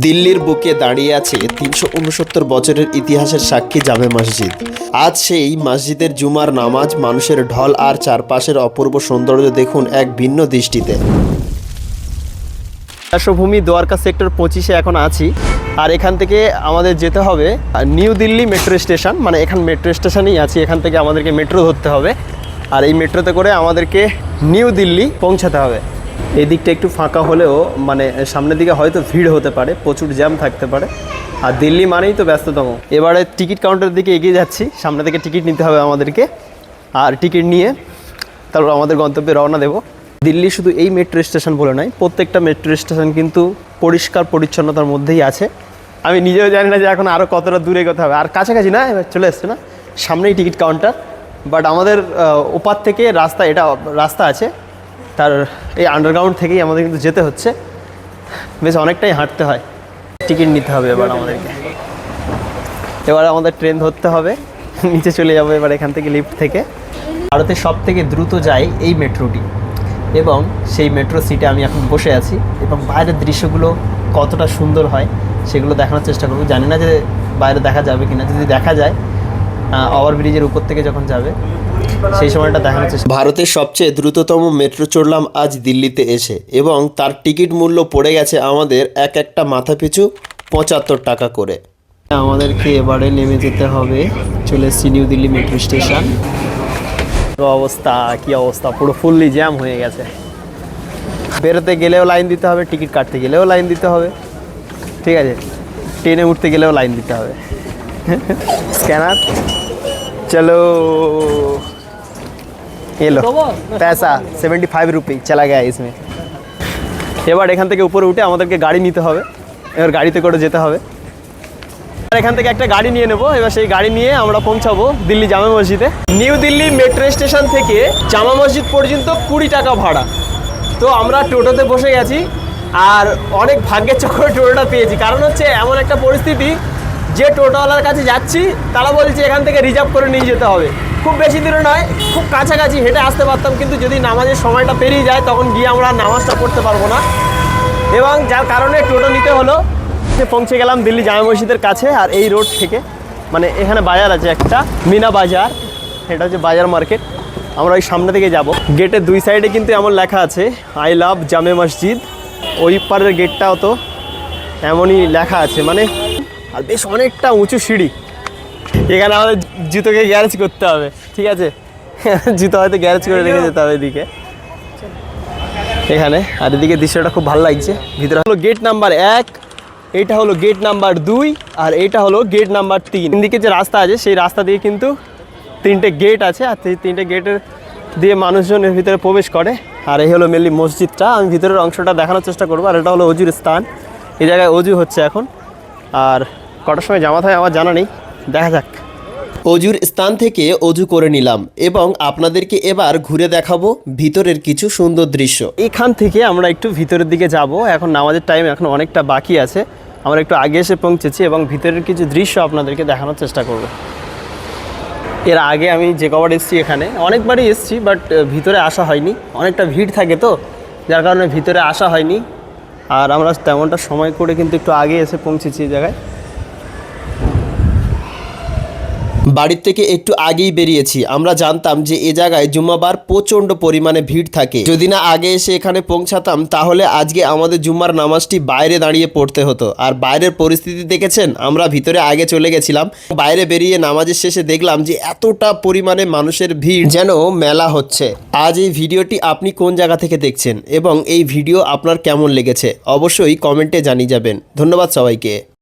দিল্লির বুকে দাঁড়িয়ে আছে ৩৬৯ বছরের ইতিহাসের সাক্ষী জামে মসজিদ। আজ সেই মসজিদের জুমার নামাজ, মানুষের ঢল আর চারপাশের অপূর্ব সৌন্দর্য দেখুন এক ভিন্ন দৃষ্টিতে। রাষ্ট্রভূমি দ্বারকা সেক্টর 25-এ এখন আছি, আর এখান থেকে আমাদের যেতে হবে নিউ দিল্লি মেট্রো স্টেশন। মানে এখান মেট্রো স্টেশনেই আছি, এখান থেকে আমাদেরকে মেট্রো ধরতে হবে, আর এই মেট্রোতে করে আমাদেরকে নিউ দিল্লি পৌঁছাতে হবে। এই দিকটা একটু ফাঁকা হলেও মানে সামনের দিকে হয়তো ভিড় হতে পারে, প্রচুর জ্যাম থাকতে পারে, আর দিল্লি মানেই তো ব্যস্ততম। এবারে টিকিট কাউন্টারের দিকে এগিয়ে যাচ্ছি, সামনে থেকে টিকিট নিতে হবে আমাদেরকে, আর টিকিট নিয়ে তারপর আমাদের গন্তব্যে রওনা দেব। দিল্লি শুধু এই মেট্রো স্টেশন বলে নয়, প্রত্যেকটা মেট্রো স্টেশন কিন্তু পরিষ্কার পরিচ্ছন্নতার মধ্যেই আছে। আমি নিজেও জানি না যে এখন আরও কতটা দূরে এগোতে হবে, আর কাছাকাছি না, এবার চলে এসছে না, সামনেই টিকিট কাউন্টার। বাট আমাদের ওপার থেকে রাস্তা, এটা রাস্তা আছে, তার এই আন্ডারগ্রাউন্ড থেকেই আমাদের কিন্তু যেতে হচ্ছে, বেশ অনেকটাই হাঁটতে হয়। টিকিট নিতে হবে এবার আমাদেরকে, এবার আমাদের ট্রেন ধরতে হবে, নিচে চলে যাবো এবার এখান থেকে, লিফট থেকে। ভারতের সব থেকে দ্রুত যায় এই মেট্রোটি, এবং সেই মেট্রো সিটে আমি এখন বসে আছি, এবং বাইরের দৃশ্যগুলো কতটা সুন্দর হয় সেগুলো দেখানোর চেষ্টা করব। জানি না যে বাইরে দেখা যাবে কিনা, যদি দেখা যায় ওভারব্রিজের উপর থেকে যখন যাবে সেই সময়টা দেখানোর চেষ্টা। ভারতের সবচেয়ে দ্রুততম মেট্রো চড়লাম আজ দিল্লিতে এসে, এবং তার টিকিট মূল্য পড়ে গেছে আমাদের একটা মাথা পিছু 75 টাকা করে। আমাদেরকে এবারে নেমে যেতে হবে, চলে এসেছি নিউ দিল্লি মেট্রো স্টেশন। অবস্থা কি অবস্থা, পুরো ফুললি জ্যাম হয়ে গেছে। বেরোতে গেলেও লাইন দিতে হবে, টিকিট কাটতে গেলেও লাইন দিতে হবে, ঠিক আছে, ট্রেনে উঠতে গেলেও লাইন দিতে হবে। স্ক্যানার চলো, ये लो पैसा 75 रुपये चला गया इसमें। এবার এখান থেকে উপরে উঠে আমাদেরকে গাড়ি নিতে হবে, এবার গাড়িতে করে যেতে হবে। এখান থেকে একটা গাড়ি নিয়ে নেবো, এবার সেই গাড়ি নিয়ে আমরা পৌঁছাবো দিল্লি জামা মসজিদে। নিউ দিল্লি মেট্রো স্টেশন থেকে জামা মসজিদ পর্যন্ত 20 টাকা ভাড়া। তো আমরা টোটোতে বসে গেছি, আর অনেক ভাগ্যের চক্করে টোটোটা পেয়েছি। কারণ হচ্ছে এমন একটা পরিস্থিতি যে টোটোওয়ালার কাছে যাচ্ছি তারা বলছে এখান থেকে রিজার্ভ করে নিয়ে যেতে হবে। খুব বেশি দূরে নয়, খুব কাছাকাছি, হেঁটে আসতে পারতাম, কিন্তু যদি নামাজের সময়টা পেরিয়ে যায় তখন গিয়ে আমরা নামাজটা পড়তে পারবো না, এবং যার কারণে টোটো নিতে হলো। পৌঁছে গেলাম দিল্লি জামা মসজিদের কাছে, আর এই রোড থেকে মানে এখানে বাজার আছে একটা, মিনা বাজার, এটা হচ্ছে বাজার মার্কেট। আমরা ওই সামনে থেকে যাব। গেটের দুই সাইডে কিন্তু এমন লেখা আছে আই লাভ জামে মসজিদ, ওই পারের গেটটাও তো এমনই লেখা আছে, মানে আর বেশ অনেকটা উঁচু সিঁড়ি। এখানে আমাদের জুতোকে গ্যারেজ করতে হবে, ঠিক আছে, জুতো হয়তো গ্যারেজ করে রেখে যেতে হবে এদিকে এখানে। আর এদিকে দৃশ্যটা খুব ভালো লাগছে। ভিতরে হলো গেট নাম্বার 1, এইটা হলো গেট নাম্বার 2, আর এইটা হলো গেট নাম্বার 3। এদিকে যে রাস্তা আছে সেই রাস্তা দিয়ে কিন্তু 3টে গেট আছে, আর সেই 3টে গেটের দিয়ে মানুষজন এর ভিতরে প্রবেশ করে। আর এই হলো মেনলি মসজিদটা, আমি ভিতরের অংশটা দেখানোর চেষ্টা করবো। আর এটা হলো অজুর স্থান, এই জায়গায় অজু হচ্ছে এখন, আর কটার সময় জামাত হয় আমার জানা নেই, দেখা যাক। অজুর স্থান থেকে অজু করে নিলাম, এবং আপনাদেরকে এবার ঘুরে দেখাবো ভিতরের কিছু সুন্দর দৃশ্য। এখান থেকে আমরা একটু ভিতরের দিকে যাব, এখন নামাজের টাইম এখন অনেকটা বাকি আছে, আমরা একটু আগে এসে পৌঁছেছি, এবং ভিতরের কিছু দৃশ্য আপনাদেরকে দেখানোর চেষ্টা করব। এর আগে আমি যে কবার এসেছি এখানে অনেকবারই এসেছি, বাট ভিতরে আসা হয়নি, অনেকটা ভিড় থাকে তো, যার কারণে ভিতরে আসা হয়নি। আর আমরা তেমনটা সময় করে কিন্তু একটু আগে এসে পৌঁছেছি এই জায়গায়। বাড়ির থেকে একটু আগেই বেরিয়েছি, আমরা জানতাম যে এ জায়গায় জুম্মাবার প্রচণ্ড পরিমাণে ভিড় থাকে। যদি না আগে এসে এখানে পৌঁছাতাম তাহলে আজকে আমাদের জুম্মার নামাজটি বাইরে দাঁড়িয়ে পড়তে হতো। আর বাইরের পরিস্থিতি দেখেছেন, আমরা ভিতরে আগে চলে গেছিলাম, বাইরে বেরিয়ে নামাজের শেষে দেখলাম যে এতটা পরিমাণে মানুষের ভিড়, যেন মেলা হচ্ছে। আজ এই ভিডিওটি আপনি কোন জায়গা থেকে দেখছেন, এবং এই ভিডিও আপনার কেমন লেগেছে অবশ্যই কমেন্টে জানিয়ে যাবেন। ধন্যবাদ সবাইকে।